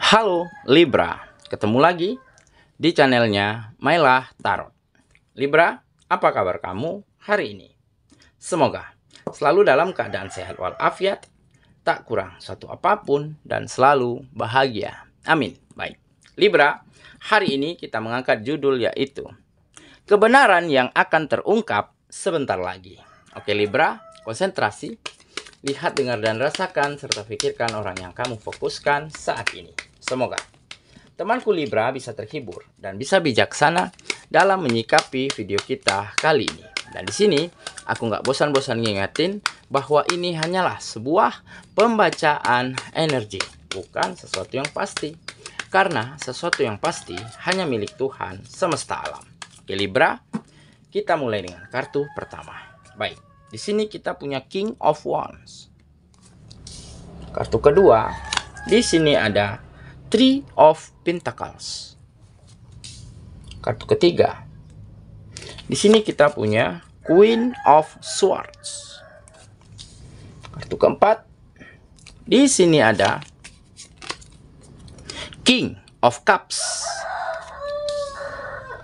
Halo Libra, ketemu lagi di channelnya Mailah Tarot. Libra, apa kabar kamu hari ini? Semoga selalu dalam keadaan sehat walafiat, tak kurang suatu apapun, dan selalu bahagia. Amin. Baik, Libra, hari ini kita mengangkat judul yaitu kebenaran yang akan terungkap sebentar lagi. Oke Libra, konsentrasi, lihat, dengar, dan rasakan, serta pikirkan orang yang kamu fokuskan saat ini. Semoga temanku Libra bisa terhibur dan bisa bijaksana dalam menyikapi video kita kali ini. Dan di sini aku nggak bosan-bosan ngingetin bahwa ini hanyalah sebuah pembacaan energi, bukan sesuatu yang pasti. Karena sesuatu yang pasti hanya milik Tuhan semesta alam. Oke Libra, kita mulai dengan kartu pertama. Baik, di sini kita punya King of Wands. Kartu kedua, di sini ada Three of Pentacles. Kartu ketiga, di sini kita punya Queen of Swords. Kartu keempat, di sini ada King of Cups.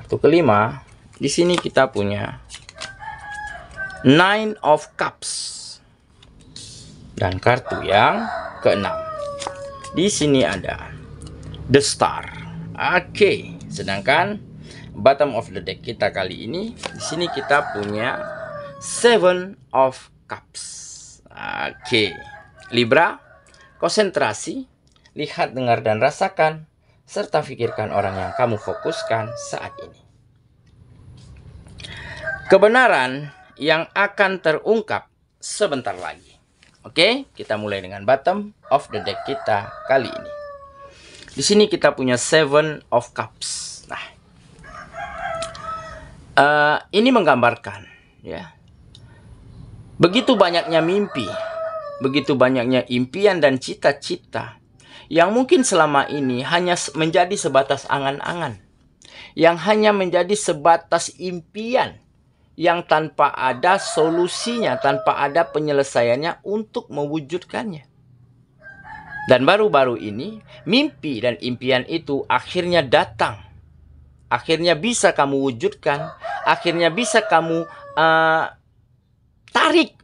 Kartu kelima, di sini kita punya Nine of Cups. Dan kartu yang keenam, di sini ada The Star. Oke, sedangkan bottom of the deck kita kali ini, di sini kita punya Seven of Cups. Oke, Libra, konsentrasi, lihat, dengar, dan rasakan, serta pikirkan orang yang kamu fokuskan saat ini. Kebenaran yang akan terungkap sebentar lagi. Oke, kita mulai dengan bottom of the deck kita kali ini. Di sini kita punya Seven of Cups. Nah, ini menggambarkan, ya, begitu banyaknya mimpi, begitu banyaknya impian dan cita-cita yang mungkin selama ini hanya menjadi sebatas angan-angan, yang hanya menjadi sebatas impian, yang tanpa ada solusinya, tanpa ada penyelesaiannya untuk mewujudkannya. Dan baru-baru ini, mimpi dan impian itu akhirnya datang. Akhirnya bisa kamu wujudkan. Akhirnya bisa kamu tarik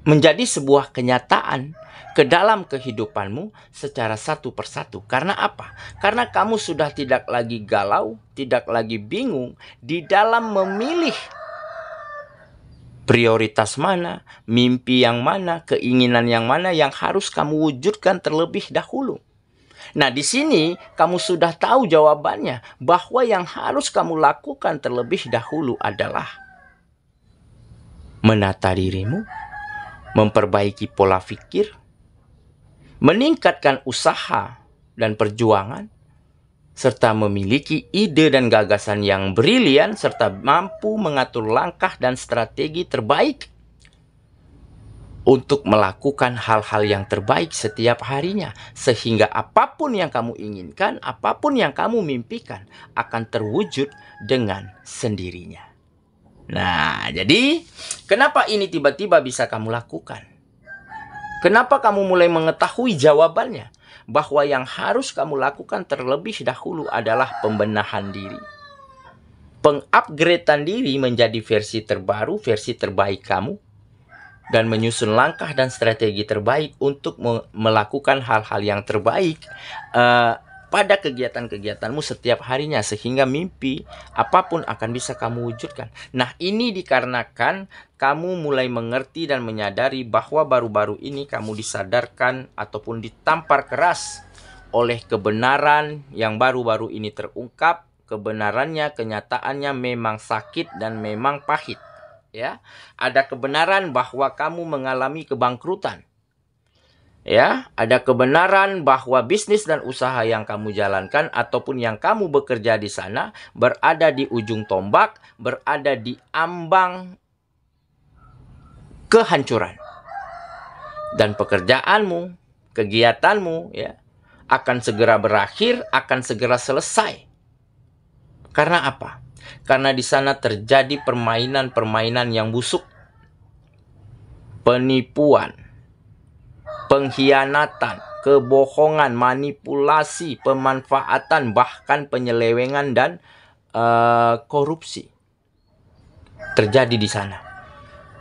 menjadi sebuah kenyataan ke dalam kehidupanmu secara satu persatu. Karena apa? Karena kamu sudah tidak lagi galau, tidak lagi bingung di dalam memilih prioritas mana, mimpi yang mana, keinginan yang mana yang harus kamu wujudkan terlebih dahulu. Nah, di sini kamu sudah tahu jawabannya, bahwa yang harus kamu lakukan terlebih dahulu adalah menata dirimu, memperbaiki pola pikir, meningkatkan usaha dan perjuangan, serta memiliki ide dan gagasan yang brilian, serta mampu mengatur langkah dan strategi terbaik untuk melakukan hal-hal yang terbaik setiap harinya, sehingga apapun yang kamu inginkan, apapun yang kamu mimpikan akan terwujud dengan sendirinya. Nah, jadi kenapa ini tiba-tiba bisa kamu lakukan? Kenapa kamu mulai mengetahui jawabannya? Bahwa yang harus kamu lakukan terlebih dahulu adalah pembenahan diri, pengupgradean diri menjadi versi terbaru, versi terbaik kamu, dan menyusun langkah dan strategi terbaik untuk melakukan hal-hal yang terbaik pada kegiatan-kegiatanmu setiap harinya, sehingga mimpi apapun akan bisa kamu wujudkan. Nah, ini dikarenakan kamu mulai mengerti dan menyadari bahwa baru-baru ini kamu disadarkan ataupun ditampar keras oleh kebenaran yang baru-baru ini terungkap. Kebenarannya, kenyataannya memang sakit dan memang pahit. Ya, ada kebenaran bahwa kamu mengalami kebangkrutan. Ya, ada kebenaran bahwa bisnis dan usaha yang kamu jalankan ataupun yang kamu bekerja di sana berada di ujung tombak, berada di ambang kehancuran. Dan pekerjaanmu, kegiatanmu, ya, akan segera berakhir, akan segera selesai. Karena apa? Karena di sana terjadi permainan-permainan yang busuk, penipuan, pengkhianatan, kebohongan, manipulasi, pemanfaatan, bahkan penyelewengan dan korupsi terjadi di sana.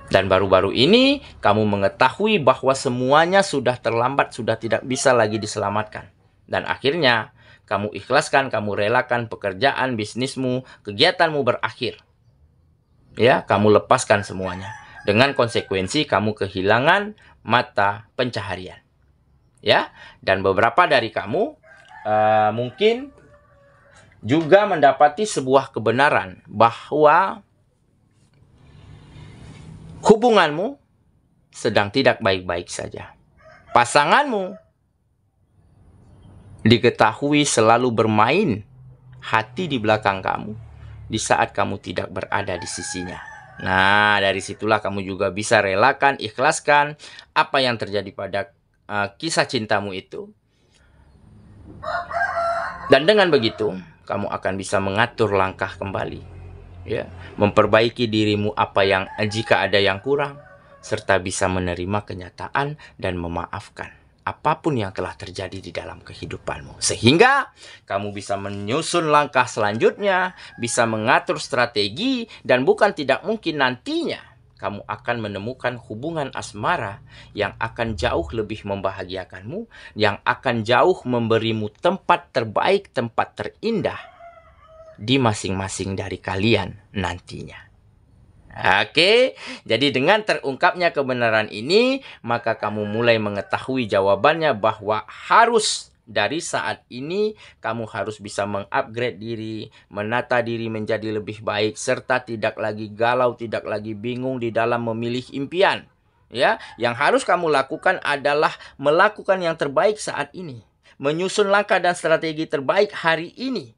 Dan baru-baru ini kamu mengetahui bahwa semuanya sudah terlambat, sudah tidak bisa lagi diselamatkan. Dan akhirnya kamu ikhlaskan, kamu relakan pekerjaan, bisnismu, kegiatanmu berakhir. Ya, kamu lepaskan semuanya. Dengan konsekuensi kamu kehilangan mata pencaharian. Ya, dan beberapa dari kamu mungkin juga mendapati sebuah kebenaran bahwa hubunganmu sedang tidak baik-baik saja. Pasanganmu diketahui selalu bermain hati di belakang kamu di saat kamu tidak berada di sisinya. Nah, dari situlah kamu juga bisa relakan, ikhlaskan apa yang terjadi pada kisah cintamu itu. Dan dengan begitu, kamu akan bisa mengatur langkah kembali. Ya, memperbaiki dirimu jika ada yang kurang, serta bisa menerima kenyataan dan memaafkan apapun yang telah terjadi di dalam kehidupanmu. Sehingga kamu bisa menyusun langkah selanjutnya, bisa mengatur strategi, dan bukan tidak mungkin nantinya kamu akan menemukan hubungan asmara yang akan jauh lebih membahagiakanmu, yang akan jauh memberimu tempat terbaik, tempat terindah di masing-masing dari kalian nantinya. Oke, jadi dengan terungkapnya kebenaran ini, maka kamu mulai mengetahui jawabannya bahwa harus dari saat ini kamu harus bisa mengupgrade diri, menata diri menjadi lebih baik, serta tidak lagi galau, tidak lagi bingung di dalam memilih impian. Ya, yang harus kamu lakukan adalah melakukan yang terbaik saat ini, menyusun langkah dan strategi terbaik hari ini.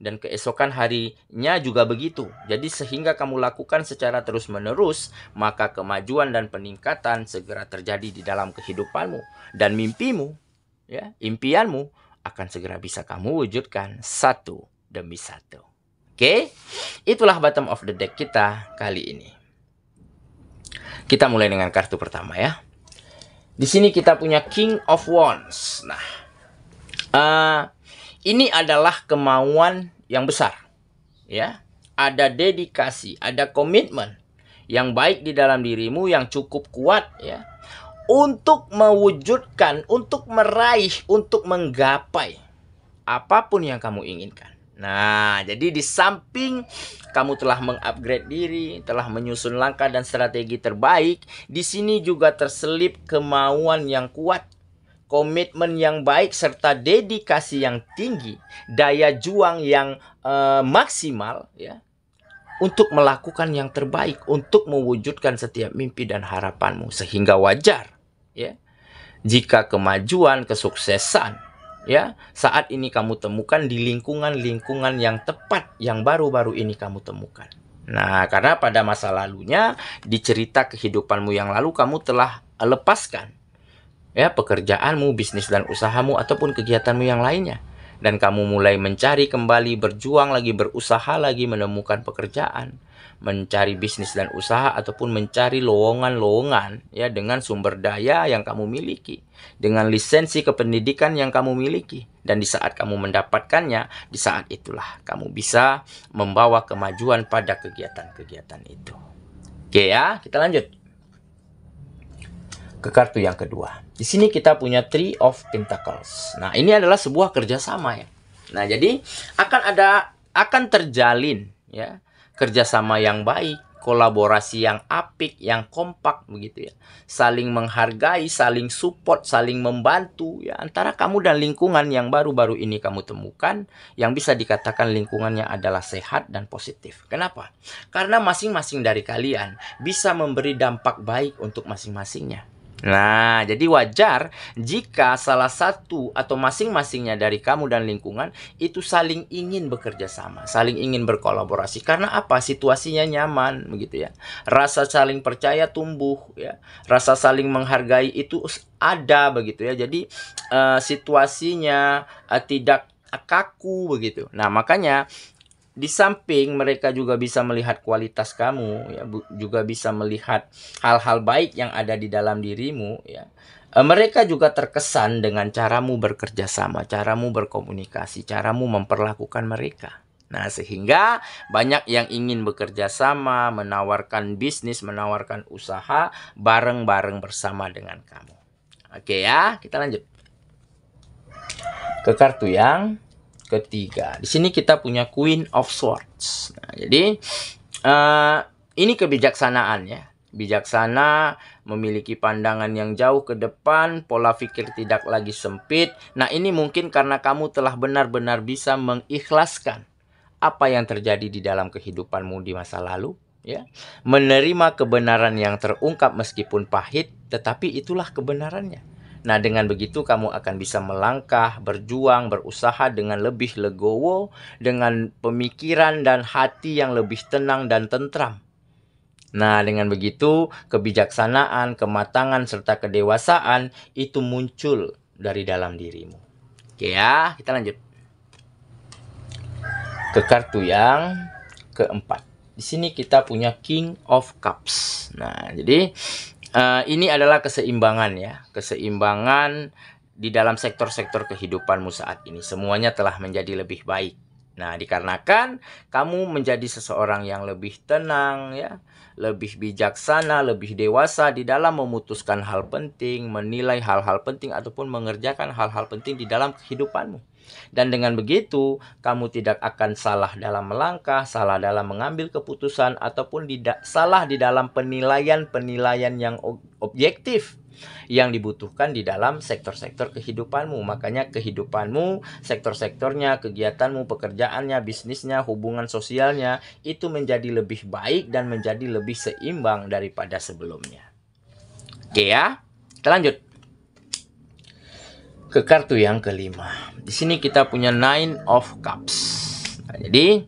Dan keesokan harinya juga begitu. Jadi sehingga kamu lakukan secara terus-menerus, maka kemajuan dan peningkatan segera terjadi di dalam kehidupanmu. Dan mimpimu, ya, impianmu akan segera bisa kamu wujudkan satu demi satu. Oke, itulah bottom of the deck kita kali ini. Kita mulai dengan kartu pertama ya. Di sini kita punya King of Wands. Nah, ini adalah kemauan yang besar, ya. Ada dedikasi, ada komitmen yang baik di dalam dirimu yang cukup kuat, ya, untuk mewujudkan, untuk meraih, untuk menggapai apapun yang kamu inginkan. Nah, jadi di samping kamu telah mengupgrade diri, telah menyusun langkah dan strategi terbaik, di sini juga terselip kemauan yang kuat, komitmen yang baik, serta dedikasi yang tinggi, daya juang yang maksimal, ya, untuk melakukan yang terbaik, untuk mewujudkan setiap mimpi dan harapanmu. Sehingga wajar, ya, jika kemajuan, kesuksesan, ya, saat ini kamu temukan di lingkungan-lingkungan yang tepat, yang baru-baru ini kamu temukan. Nah, karena pada masa lalunya, di cerita kehidupanmu yang lalu, kamu telah lepaskan, ya, pekerjaanmu, bisnis dan usahamu, ataupun kegiatanmu yang lainnya. Dan kamu mulai mencari kembali, berjuang lagi, berusaha lagi, menemukan pekerjaan, mencari bisnis dan usaha, ataupun mencari lowongan-lowongan, ya, dengan sumber daya yang kamu miliki, dengan lisensi kependidikan yang kamu miliki. Dan di saat kamu mendapatkannya, di saat itulah kamu bisa membawa kemajuan pada kegiatan-kegiatan itu. Oke ya, kita lanjut ke kartu yang kedua. Di sini kita punya Three of Pentacles. Nah, ini adalah sebuah kerjasama ya. Nah, jadi akan terjalin, ya, kerjasama yang baik, kolaborasi yang apik, yang kompak begitu ya. Saling menghargai, saling support, saling membantu ya, antara kamu dan lingkungan yang baru-baru ini kamu temukan, yang bisa dikatakan lingkungannya adalah sehat dan positif. Kenapa? Karena masing-masing dari kalian bisa memberi dampak baik untuk masing-masingnya. Nah, jadi wajar jika salah satu atau masing-masingnya dari kamu dan lingkungan itu saling ingin bekerja sama, saling ingin berkolaborasi. Karena apa? Situasinya nyaman, begitu ya. Rasa saling percaya tumbuh, ya. Rasa saling menghargai itu ada, begitu ya. Jadi situasinya tidak kaku, begitu. Nah, makanya di samping mereka juga bisa melihat kualitas kamu, ya, juga bisa melihat hal-hal baik yang ada di dalam dirimu, ya. Mereka juga terkesan dengan caramu bekerja sama, caramu berkomunikasi, caramu memperlakukan mereka. Nah, sehingga banyak yang ingin bekerja sama, menawarkan bisnis, menawarkan usaha bareng-bareng bersama dengan kamu. Oke ya, kita lanjut ke kartu yang ketiga. Di sini kita punya Queen of Swords. Nah, jadi ini kebijaksanaan ya. Bijaksana, memiliki pandangan yang jauh ke depan, pola pikir tidak lagi sempit. Nah, ini mungkin karena kamu telah benar-benar bisa mengikhlaskan apa yang terjadi di dalam kehidupanmu di masa lalu, ya. Menerima kebenaran yang terungkap meskipun pahit, tetapi itulah kebenarannya. Nah, dengan begitu kamu akan bisa melangkah, berjuang, berusaha dengan lebih legowo, dengan pemikiran dan hati yang lebih tenang dan tentram. Nah, dengan begitu kebijaksanaan, kematangan, serta kedewasaan itu muncul dari dalam dirimu. Oke ya, kita lanjut ke kartu yang keempat. Di sini kita punya King of Cups. Nah, jadi ini adalah keseimbangan ya. Keseimbangan di dalam sektor-sektor kehidupanmu saat ini. Semuanya telah menjadi lebih baik. Nah, dikarenakan kamu menjadi seseorang yang lebih tenang ya, lebih bijaksana, lebih dewasa di dalam memutuskan hal penting, menilai hal-hal penting ataupun mengerjakan hal-hal penting di dalam kehidupanmu. Dan dengan begitu, kamu tidak akan salah dalam melangkah, salah dalam mengambil keputusan, ataupun salah di dalam penilaian-penilaian yang objektif yang dibutuhkan di dalam sektor-sektor kehidupanmu. Makanya kehidupanmu, sektor-sektornya, kegiatanmu, pekerjaannya, bisnisnya, hubungan sosialnya, itu menjadi lebih baik dan menjadi lebih seimbang daripada sebelumnya. Oke ya, kita lanjut ke kartu yang kelima. Di sini kita punya Nine of Cups. Nah, jadi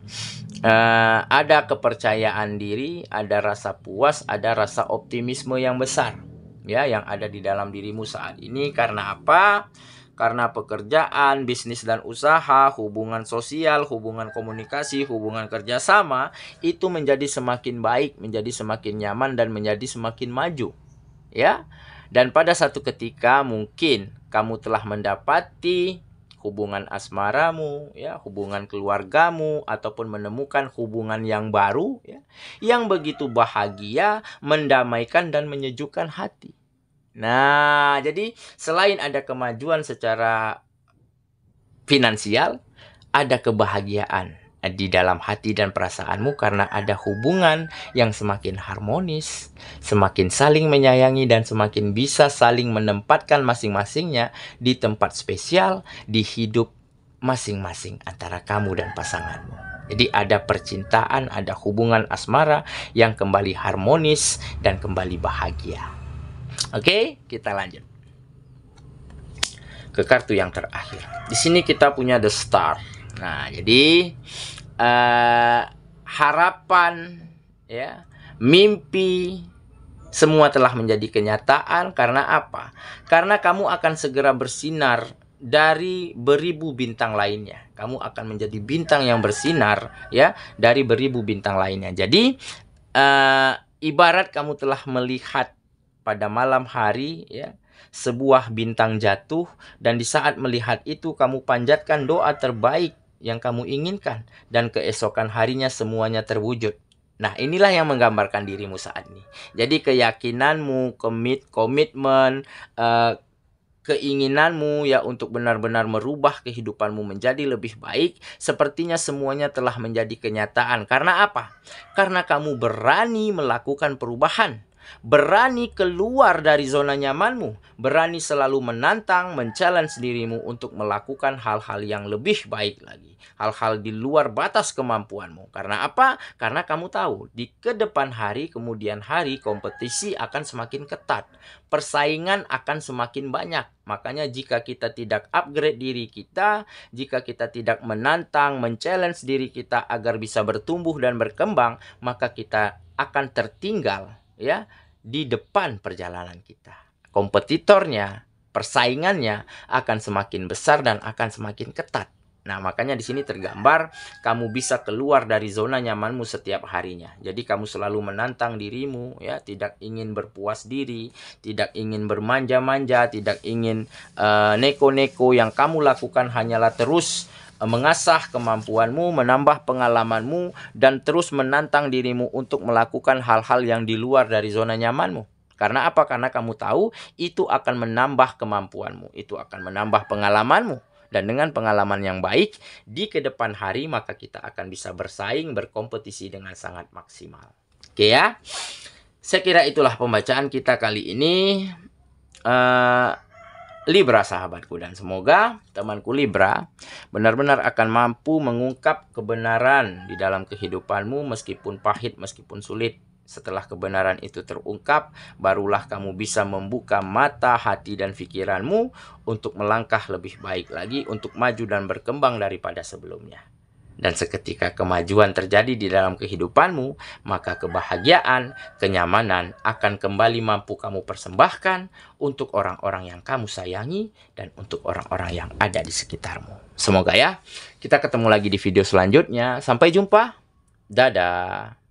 ada kepercayaan diri, ada rasa puas, ada rasa optimisme yang besar ya yang ada di dalam dirimu saat ini. Karena apa? Karena pekerjaan, bisnis dan usaha, hubungan sosial, hubungan komunikasi, hubungan kerjasama itu menjadi semakin baik, menjadi semakin nyaman dan menjadi semakin maju ya. Dan pada satu ketika mungkin kamu telah mendapati hubungan asmaramu, ya, hubungan keluargamu, ataupun menemukan hubungan yang baru, ya, yang begitu bahagia, mendamaikan dan menyejukkan hati. Nah, jadi selain ada kemajuan secara finansial, ada kebahagiaan di dalam hati dan perasaanmu karena ada hubungan yang semakin harmonis, semakin saling menyayangi dan semakin bisa saling menempatkan masing-masingnya di tempat spesial di hidup masing-masing antara kamu dan pasanganmu. Jadi ada percintaan, ada hubungan asmara yang kembali harmonis dan kembali bahagia. Oke, kita lanjut ke kartu yang terakhir. Di sini kita punya The Star. Nah, jadi harapan ya, mimpi semua telah menjadi kenyataan. Karena apa? Karena kamu akan segera bersinar dari beribu bintang lainnya. Kamu akan menjadi bintang yang bersinar ya dari beribu bintang lainnya. Jadi ibarat kamu telah melihat pada malam hari ya sebuah bintang jatuh, dan di saat melihat itu kamu panjatkan doa terbaik yang kamu inginkan, dan keesokan harinya semuanya terwujud. Nah, inilah yang menggambarkan dirimu saat ini. Jadi keyakinanmu, komitmen, keinginanmu ya untuk benar-benar merubah kehidupanmu menjadi lebih baik, sepertinya semuanya telah menjadi kenyataan. Karena apa? Karena kamu berani melakukan perubahan, berani keluar dari zona nyamanmu, berani selalu menantang, men-challenge dirimu untuk melakukan hal-hal yang lebih baik lagi, hal-hal di luar batas kemampuanmu. Karena apa? Karena kamu tahu di kedepan hari, kemudian hari, kompetisi akan semakin ketat, persaingan akan semakin banyak. Makanya jika kita tidak upgrade diri kita, jika kita tidak menantang, men-challenge diri kita agar bisa bertumbuh dan berkembang, maka kita akan tertinggal ya di depan perjalanan kita. Kompetitornya, persaingannya akan semakin besar dan akan semakin ketat. Nah, makanya di sini tergambar kamu bisa keluar dari zona nyamanmu setiap harinya. Jadi kamu selalu menantang dirimu, ya, tidak ingin berpuas diri, tidak ingin bermanja-manja, tidak ingin neko-neko. Yang kamu lakukan hanyalah terus mengasah kemampuanmu, menambah pengalamanmu, dan terus menantang dirimu untuk melakukan hal-hal yang di luar dari zona nyamanmu. Karena apa? Karena kamu tahu itu akan menambah kemampuanmu, itu akan menambah pengalamanmu. Dan dengan pengalaman yang baik, di kedepan hari maka kita akan bisa bersaing, berkompetisi dengan sangat maksimal. Oke ya, saya kira itulah pembacaan kita kali ini. Libra sahabatku, dan semoga temanku Libra benar-benar akan mampu mengungkap kebenaran di dalam kehidupanmu meskipun pahit, meskipun sulit. Setelah kebenaran itu terungkap, barulah kamu bisa membuka mata, hati, dan pikiranmu untuk melangkah lebih baik lagi, untuk maju dan berkembang daripada sebelumnya. Dan seketika kemajuan terjadi di dalam kehidupanmu, maka kebahagiaan, kenyamanan akan kembali mampu kamu persembahkan untuk orang-orang yang kamu sayangi dan untuk orang-orang yang ada di sekitarmu. Semoga ya, kita ketemu lagi di video selanjutnya. Sampai jumpa. Dadah.